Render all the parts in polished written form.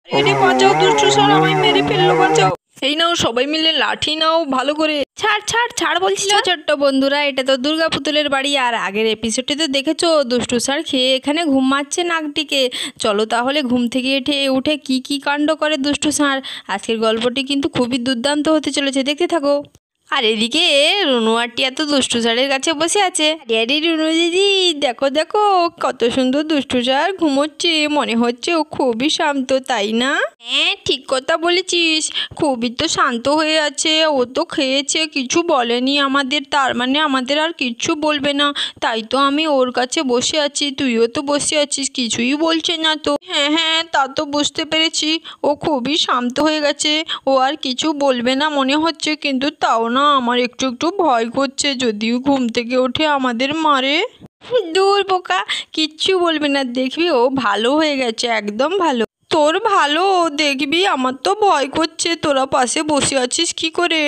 এরে বাঁচাও, দুষ্টু ষাঁড় আমায় মেরে ফেললো, বাঁচাও। এই নাও সবাই মিলে লাঠি নাও ভালো করে। ছাড় ছাড় ছাড় বলছি। ছোট্ট বন্ধুরা, এটা তো দুর্গা পুতুলের বাড়ি। আর আগের এপিসোডে তো দেখেছো দুষ্টু ষাঁড় খেয়ে এখানে ঘুমাচ্ছে নাকটিকে। চলো তাহলে ঘুম থেকে উঠে কি কি কাণ্ড করে দুষ্টু ষাঁড়। আজকের গল্পটি কিন্তু খুবই দুর্দান্ত হতে চলেছে, দেখতে থাকো। আর এদিকে রুনু আর টিয়া তো দুষ্টু ষাঁড়ের কাছে বসে আছে। আরে রুনু দিদি, দেখো দেখো কত সুন্দর দুষ্টু ষাঁড় ঘুমোচ্ছে, মনে হচ্ছে ও খুবই শান্ত, তাই না? হ্যাঁ ঠিক কথা বলেছিস, খুবই তো শান্ত হয়ে আছে। ও তো খেয়েছে, কিছু বলেনি আমাদের, তার মানে আমাদের আর কিচ্ছু বলবে না। তাই তো আমি ওর কাছে বসে আছি, তুইও তো বসে আছিস, কিছুই বলছে না তো। হ্যাঁ হ্যাঁ, তা তো বুঝতে পেরেছি, ও খুবই শান্ত হয়ে গেছে, ও আর কিছু বলবে না মনে হচ্ছে। কিন্তু তাও না আমার একটু একটু ভয় করছে, যদিও ঘুম থেকে উঠে আমাদের মারে। দূর বোকা, কিচ্ছু বলবে না, দেখবি ও ভালো হয়ে গেছে, একদম ভালো। তোর ভালো দেখবি, আমার তো ভয় করছে, তোরা পাশে বসে আছিস কি করে?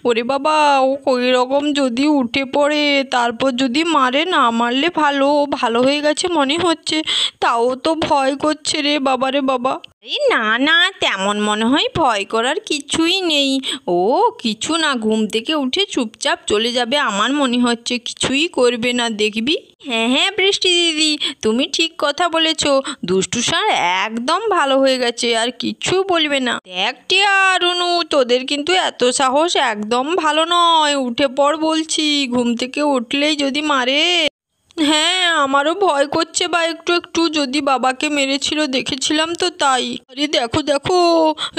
ওরে বাবা, ও ওই রকম যদি উঠে পড়ে তারপর যদি মারে, না মারলে ভালো, ও ভালো হয়ে গেছে মনে হচ্ছে, তাও তো ভয় করছে রে বাবা রে বাবা। এই না না, তেমন মনে হয় ভয় করার কিছুই নেই। ও কিছু না, ঘুম থেকে উঠে চুপচাপ চলে যাবে আমার মনে হচ্ছে, কিছুই করবে না দেখবি। হ্যাঁ হ্যাঁ বৃষ্টি দিদি, তুমি ঠিক কথা বলেছ, দুষ্টু ষাঁড় একদম ভালো হয়ে গেছে, আর কিচ্ছু বলবে না। দেখ টিয়া রুনু, তোদের কিন্তু এত সাহস একদম ভালো নয়, উঠে পড় বলছি, ঘুম থেকে উঠলেই যদি মারে। হ্যাঁ আমারও ভয় করছে বা একটু একটু, যদি বাবাকে মেরেছিল দেখেছিলাম তো তাই। আরে দেখো দেখো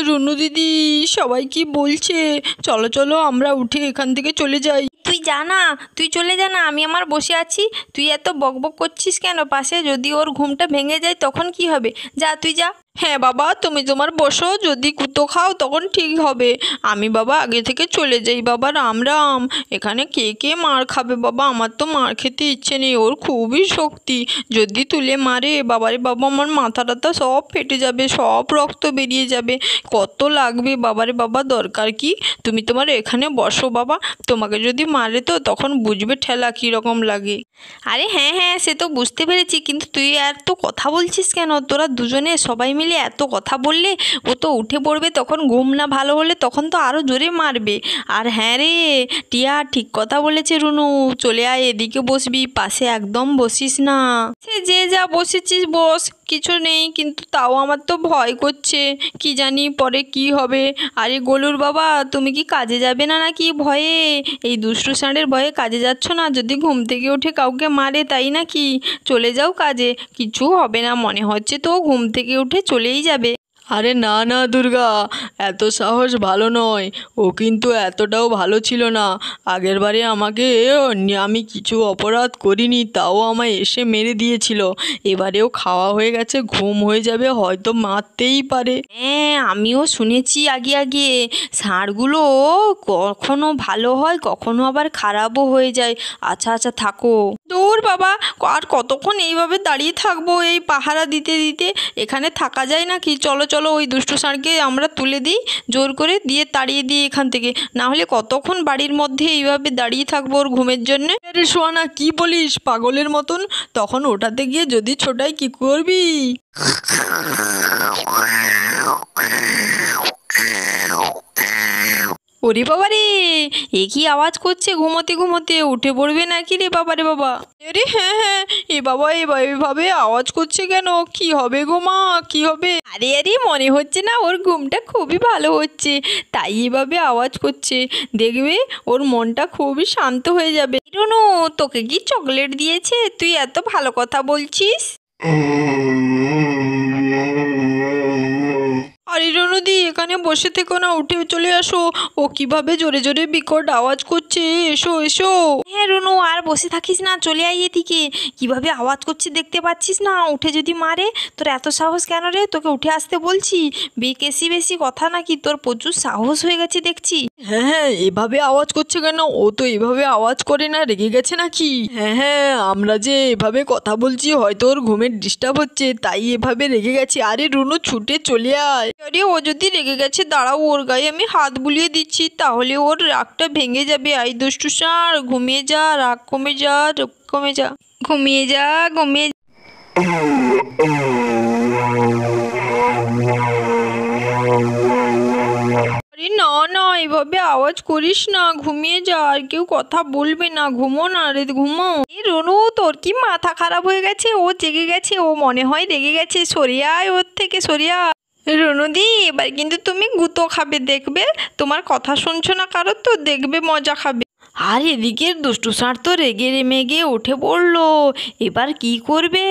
রুনু দিদি, সবাই কি বলছে, চলো চলো আমরা উঠে এখান থেকে চলে যাই। তুই যা না, তুই চলে যা না, আমি আমার বসে আছি। তুই এত বকবক করছিস কেন পাশে? যদি ওর ঘুমটা ভেঙে যায় তখন কি হবে? যা তুই যা। হ্যাঁ বাবা, তুমি তোমার বসো, যদি কুতো খাও তখন ঠিক হবে। আমি বাবা আগে থেকে চলে যাই। বাবা রাম রাম। এখানে কে কে মার খাবে বাবা? আমার তো মার খেতে ইচ্ছে নেই, ওর খুবই শক্তি, যদি তুলে মারে বাবারে বাবা, আমার মাথা টাথা সব ফেটে যাবে, সব রক্ত বেরিয়ে যাবে, কত লাগবে বাবারে বাবা। দরকার কি, তুমি তোমার এখানে বসো বাবা, তোমাকে যদি মারে তো তখন বুঝবে ঠেলা কীরকম লাগে। আরে হ্যাঁ হ্যাঁ, সে তো বুঝতে পেরেছি, কিন্তু তুই আর তো কথা বলছিস কেন? তোরা দুজনে সবাই মিলে এত কথা বললে ও তো উঠে পড়বে, তখন ঘুম না ভালো হলে তখন তো আরও জোরে মারবে। আর হ্যাঁ রে টিয়া, ঠিক কথা বলেছে রুনু, চলে আয় এদিকে বসবি, পাশে একদম বসিস না। সে যে যা বসেছিস বস, কিছু নেই, কিন্তু তাও আমার তো ভয় করছে, কি জানি পরে কি হবে। আরে গোলুর বাবা, তুমি কি কাজে যাবে না নাকি ভয়ে? এই দুষ্টু ষাঁড়ের ভয়ে কাজে যাচ্ছ না? যদি ঘুম থেকে উঠে কাউকে মারে তাই নাকি? চলে যাও কাজে, কিছু হবে না মনে হচ্ছে তো, ঘুম থেকে উঠে চলেই যাবে। আরে না না দুর্গা, এত সাহস ভালো নয়, ও কিন্তু এতটাও ভালো ছিল না। আগের বারে আমাকে আমি কিছু অপরাধ করিনি, তাও আমায় এসে মেরে দিয়েছিল। এবারেও খাওয়া হয়ে গেছে, ঘুম হয়ে যাবে, হয়তো মারতেই পারে। হ্যাঁ আমিও শুনেছি আগে আগে, ষাঁড়গুলো কখনো ভালো হয় কখনো আবার খারাপও হয়ে যায়। আচ্ছা আচ্ছা থাকো। দূর বাবা, আর কতক্ষণ এইভাবে দাঁড়িয়ে থাকবো এই পাহারা দিতে দিতে? এখানে থাকা যায় নাকি? চলো চলো, ওই দুষ্টু ষাঁড়কে আমরা তুলে দিই, জোর করে দিয়ে তাড়িয়ে দিই এখান থেকে, না হলে কতক্ষণ বাড়ির মধ্যে এইভাবে দাঁড়িয়ে থাকবো ওর ঘুমের জন্যে। আরে সোয়ানা, কি বলিস পাগলের মতন? তখন ওঠাতে গিয়ে যদি ছোটাই কি করবি? ওরে বাবা রে, এ কি আওয়াজ করছে ঘুমোতে ঘুমোতে? উঠে পড়বে নাকি রে বাবা রে বাবা? আরে হ্যাঁ হ্যাঁ, এ বাবা এভাবে আওয়াজ করছে কেন? কি হবে গো মা, কি হবে? আরে আরে, মনে হচ্ছে না ওর ঘুমটা খুবই ভালো হচ্ছে, তাই এভাবে আওয়াজ করছে। দেখবে ওর মনটা খুবই শান্ত হয়ে যাবে। রুনু, তোকে কি চকলেট দিয়েছে? তুই এত ভালো কথা বলছিস। আরে রনুদি, এখানে বসে থেকো না, উঠে চলে আসো। ও কিভাবে জোরে জোরে বিকট আওয়াজ করছে, এসো এসো। হ্যাঁ রুনু, আর বসে থাকিস না, চলে আয় এদিকে। কিভাবে আওয়াজ করছে দেখতে পাচ্ছিস না? উঠে যদি মারে, তোর এত সাহস কেন রে? তোকে উঠে আসতে বলছি, বেশি কথা নাকি? তোর প্রচুর সাহস হয়ে গেছে দেখছি। হ্যাঁ হ্যাঁ, এভাবে আওয়াজ করছে কেন? ও তো এভাবে আওয়াজ করে না, রেগে গেছে নাকি? হ্যাঁ হ্যাঁ, আমরা যে এভাবে কথা বলছি হয়তো ওর ঘুমের ডিস্টার্ব হচ্ছে, তাই এভাবে রেগে গেছে। আরে রুনু, ছুটে চলে আয়। আরে ও যদি রেগে গেছে, দাঁড়াও, ওর গায়ে আমি হাত বুলিয়ে দিচ্ছি, তাহলে ওর রাগটা ভেঙে যাবে। আই দুষ্টু ষাঁড়, ঘুমিয়ে যা, রাগ কমে যা, কমে যা, ঘুমিয়ে যা, ঘুমিয়ে। এইভাবে আওয়াজ করিস না, ঘুমিয়ে যা, আর কেউ কথা বলবে না, ঘুমো না রে, ঘুমো। এই রনু, তোর কি মাথা খারাপ হয়ে গেছে? ও জেগে গেছে, ও মনে হয় রেগে গেছে, সরিয়ে আয় ওর থেকে, সরিয়ে আয়। রনুদি, এবার কিন্তু তুমি গুঁতো খাবে, দেখবে তোমার কথা শুনছো না কারোর, তো দেখবে মজা খাবে। আর এদিকে দুষ্টু ষাঁড় তো রেগে মেগে উঠে পড়লো, এবার কি করবে?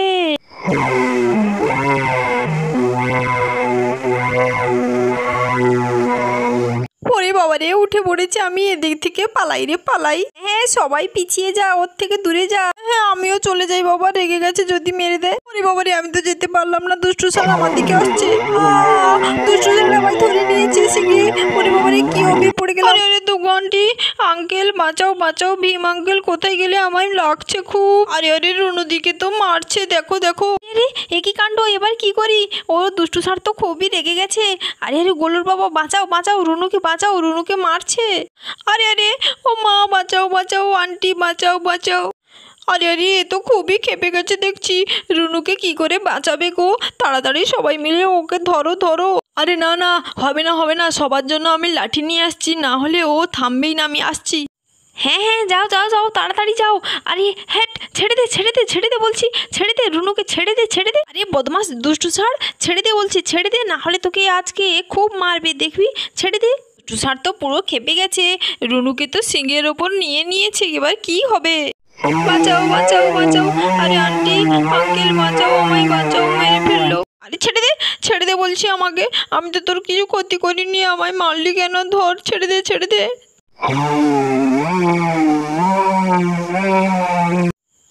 ওরে বাবা রে, উঠে পড়েছে, আমি এদিক থেকে পালাই রে, পালাই। হ্যাঁ, সবাই পিছিয়ে যা, ওর থেকে দূরে যা। হ্যাঁ, আমিও চলে যাই, বাবা রেগে গেছে যদি মেরে দেয়। ওরে বাবা রে, আমি তো যেতে পারলাম না, দুষ্টু ষাঁড় আমার দিকে আসছে। দুষ্টু ষাঁড় আমায় ধরে নিয়েছে সিগে। ওরে বাবা রে, কি হবে, পড়ে গেলাম। আরে দোকানটি, আঙ্কেল বাঁচাও বাঁচাও, ভীম আঙ্কেল কোথায় গেলে, আমায় লাগছে খুব। আরে আরে, রুনুদিকে তো মারছে, দেখো দেখো। আরে একই কাণ্ড, এবার কি করি? ও দুষ্টু ষাঁড় তো খুবই রেগে গেছে। আরে আরে, গোলুর বাবা বাঁচাও বাঁচাও, রুনুকে বাঁচাও, রুনুকে মারছে। আরে আরে, ও মা বাঁচাও বাঁচাও, আন্টি বাঁচাও বাঁচাও। আরে আরে, এ তো খুবই খেপে গেছে দেখছি, রুনুকে কি করে বাঁচাবে গো? তাড়াতাড়ি সবাই মিলে ওকে ধরো ধরো। আরে না না, হবে না হবে না, সবার জন্য আমি লাঠি নিয়ে আসছি, না হলে ও থামবেই না, আমি আসছি। হ্যাঁ হ্যাঁ, যাও যাও যাও, তাড়াতাড়ি যাও। আরে হ্যাট, ছেড়ে দে ছেড়ে দে ছেড়ে দে বলছি, ছেড়ে দে রুনুকে, ছেড়ে দে ছেড়ে দে। আরে বদমাস দুষ্টু ষাঁড়, ছেড়ে দে বলছি, ছেড়ে দে, না হলে তোকে আজকে খুব মারবে, দেখবি, ছেড়ে দে। দুষ্টু ষাঁড় তো পুরো খেপে গেছে, রুনুকে তো সিংহের ওপর নিয়ে নিয়েছে, এবার কি হবে? বাঁচাও বাঁচাও বাঁচাও, আরে আন্টি আঙ্কেল বাঁচাও, আমায় বাঁচাও, মেরে ফেললো। আরে ছেড়ে দে বলছি আমাকে, আমি তো তোর কিছু ক্ষতি করিনি, আমায় মারলি কেন? ধর, ছেড়ে দে ছেড়ে দে।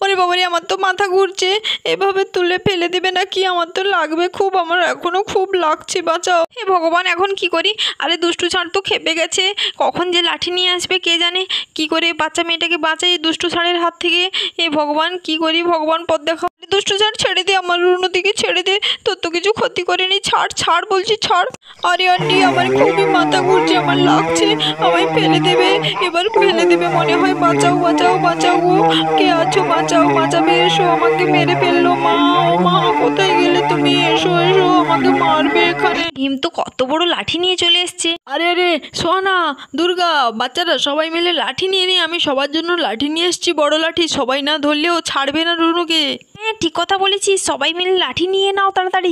ওরে বাবারে, আমার তো মাথা ঘুরছে, এভাবে তুলে ফেলে দেবে নাকি? আমার তো লাগবে খুব, আমার এখনো খুব লাগছে, বাঁচাও। হে ভগবান, এখন কি করি? আরে দুষ্টু ষাঁড় তো খেপে গেছে, কখন যে লাঠি নিয়ে আসবে কে জানে। কি করে বাচ্চা মেয়েটাকে বাঁচাই দুষ্টু ষাঁড়ের হাত থেকে? হে ভগবান, কি করি, ভগবান পথ দেখাও। দুষ্টু ষাঁড় ছেড়ে দে, আমার রুনু দিকে ছেড়ে দে, তোর তো কিছু ক্ষতি করেনি, ছাড় ছাড় বলছি, ছাড়। আরে আন্টি, আমার খুবই মাথা ঘুরছে, আমার লাগছে, আমায় ফেলে দেবে, এবার ফেলে দেবে মনে হয়। বাঁচাও বাঁচাও বাঁচাও গো, কে আছো, বাঁচাও, বাঁচাবে, এসো, আমাকে মেরে ফেললো। মা, ও মা, কোথায় গেলে তুমি? এসো এসো, আমাকে মারবে এখানে। ভীম তো কত বড় লাঠি নিয়ে চলে এসছে। আরে আরে, সোহানা, দুর্গা, বাচ্চারা সবাই মিলে লাঠি নিয়ে নি, আমি সবার জন্য লাঠি নিয়ে এসছি, বড় লাঠি, সবাই না ধরলেও ছাড়বে না রুনুকে। হ্যাঁ, ঠিক কথা বলেছিস, সবাই মিলে লাঠি নিয়ে নাও তাড়াতাড়ি।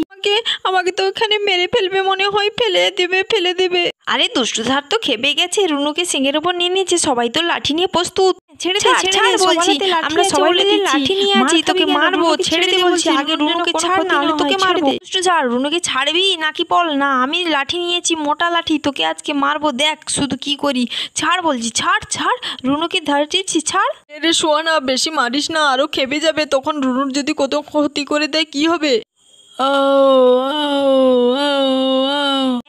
আমাকে তো এখানে মেরে ফেলবে মনে হয়, ফেলে দেবে ফেলে দেবে। আরে দুষ্টু ষাঁড় তো খেপে গেছে, রুনুকে সিংহের উপর নিয়ে নিয়েছে, সবাই তো লাঠি নিয়ে প্রস্তুত। ছেড়ে দে ছেড়ে দে বলছি, আমরা সবাই মিলে লাঠি নিয়ে আছি, তোকে মারবো, ছেড়ে দে বলছি, আগে রুনুকে ছাড়, না হলে তোকে মারবো। দুষ্টু ষাঁড়, রুনুকে ছাড়বি নাকি বল? না, আমি লাঠি নিয়েছি, মোটা লাঠি, তোকে আজকে মারবো, দেখ শুধু কি করি। ছাড় বলছি, ছাড় ছাড়, রুনুকে ধরেছি, ছাড়। রে সোহানা, বেশি মারিস না, আরো খেপে যাবে, তখন রুনুর যদি কত ক্ষতি করে দেয় কি হবে?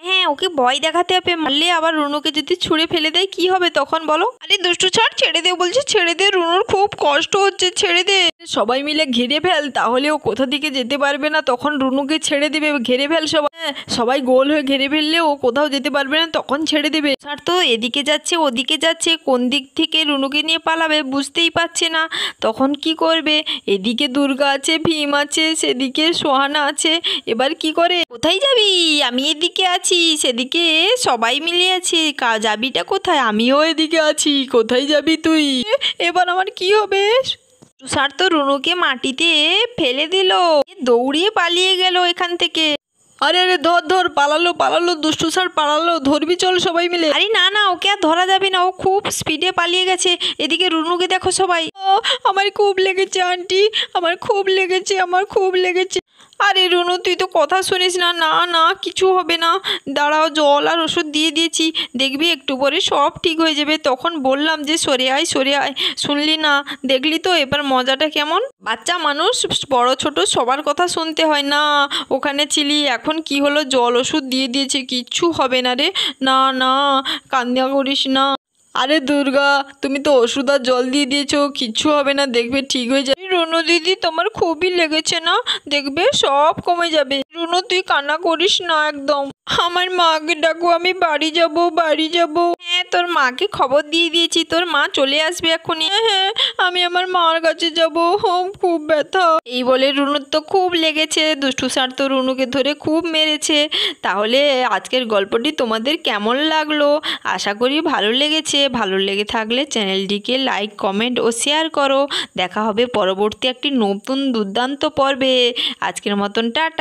হ্যাঁ, ওকে ভয় দেখাতে হবে, মারলে আবার রুনুকে যদি ছুঁড়ে ফেলে দেয় কি হবে তখন বলো? আরে দুষ্টু ষাঁড়, ছেড়ে দে বলছি, ছেড়ে দে, রুনুর খুব কষ্ট হচ্ছে, ছেড়ে দে। সবাই মিলে ঘিরে ফেল, তাহলে ও কোথা দিকে যেতে পারবে না, তখন রুনুকে ছেড়ে দেবে। ঘিরে ফেল সবাই, সবাই গোল হয়ে ঘিরে ফেললে ও কোথাও যেতে পারবে না, তখন ছেড়ে দেবে। ষাঁড় তো এদিকে যাচ্ছে ওদিকে যাচ্ছে, কোন দিক থেকে রুনুকে নিয়ে পালাবে বুঝতেই পারছে না, তখন কি করবে? এদিকে দুর্গা আছে, ভীম আছে, সেদিকে সোহানা আছে, এবার কি করে? কোথায় যাবি? আমি এদিকে আছি, সেদিকে সবাই মিলে আছে, যাবিটা কোথায়? আমিও এদিকে আছি, কোথায় যাবি তুই? এবার আমার কি হবে? ষাঁড় তো রুনুকে মাটিতে ফেলে দিল, দৌড়িয়ে পালিয়ে গেল এখান থেকে। আরে আরে, ধর ধর, পালালো পালালো, দুষ্টু ষাঁড় পালালো, ধরবি চল সবাই মিলে। আরে না না, ওকে আর ধরা যাবে না, ও খুব স্পিডে পালিয়ে গেছে। এদিকে রুনুকে দেখো সবাই। আমার খুব লেগেছে আন্টি, আমার খুব লেগেছে, আমার খুব লেগেছে। আরে রুনু, তুই তো কথা শুনিস না। না না, কিছু হবে না, দাঁড়াও, জল আর ওষুধ দিয়ে দিয়েছি, দেখবি একটু পরে সব ঠিক হয়ে যাবে। তখন বললাম যে সরে আয় সরে আয়, শুনলি না, দেখলি তো এবার মজাটা কেমন? বাচ্চা মানুষ, বড় ছোট সবার কথা শুনতে হয় না, ওখানে ছিলি, এখন কি হলো, জল ওষুধ দিয়ে দিয়েছে, কিচ্ছু হবে না রে, না না, কান্না করিস না। আরে দুর্গা, তুমি তো ওষুধ আর জল দিয়ে দিয়েছো, কিচ্ছু হবে না, দেখবে ঠিক হয়ে যাবে। রুনু দিদি তোমার খুবই লেগেছে না? দেখবে সব কমে যাবে। রুনু তুই কান্না করিস না একদম। আমার মাকে ডাকো, আমি বাড়ি যাব। হ্যাঁ, তোর মাকে খবর দিয়ে দিয়েছি, তোর মা চলে আসবে এখনই। হ্যাঁ, আমি আমার মার কাছে যাব, খুব ব্যথা। এই বলে রুনুর তো খুব লেগেছে, দুষ্টু ষাঁড় তো রুনুকে ধরে খুব মেরেছে। তাহলে আজকের গল্পটি তোমাদের কেমন লাগলো? আশা করি ভালো লেগেছে। ভালো লেগে থাকলে চ্যানেলটিকে লাইক, কমেন্ট ও শেয়ার করো। দেখা হবে পরবর্তী একটি নতুন দুর্দান্ত পর্বে। আজকের মতন টাটা।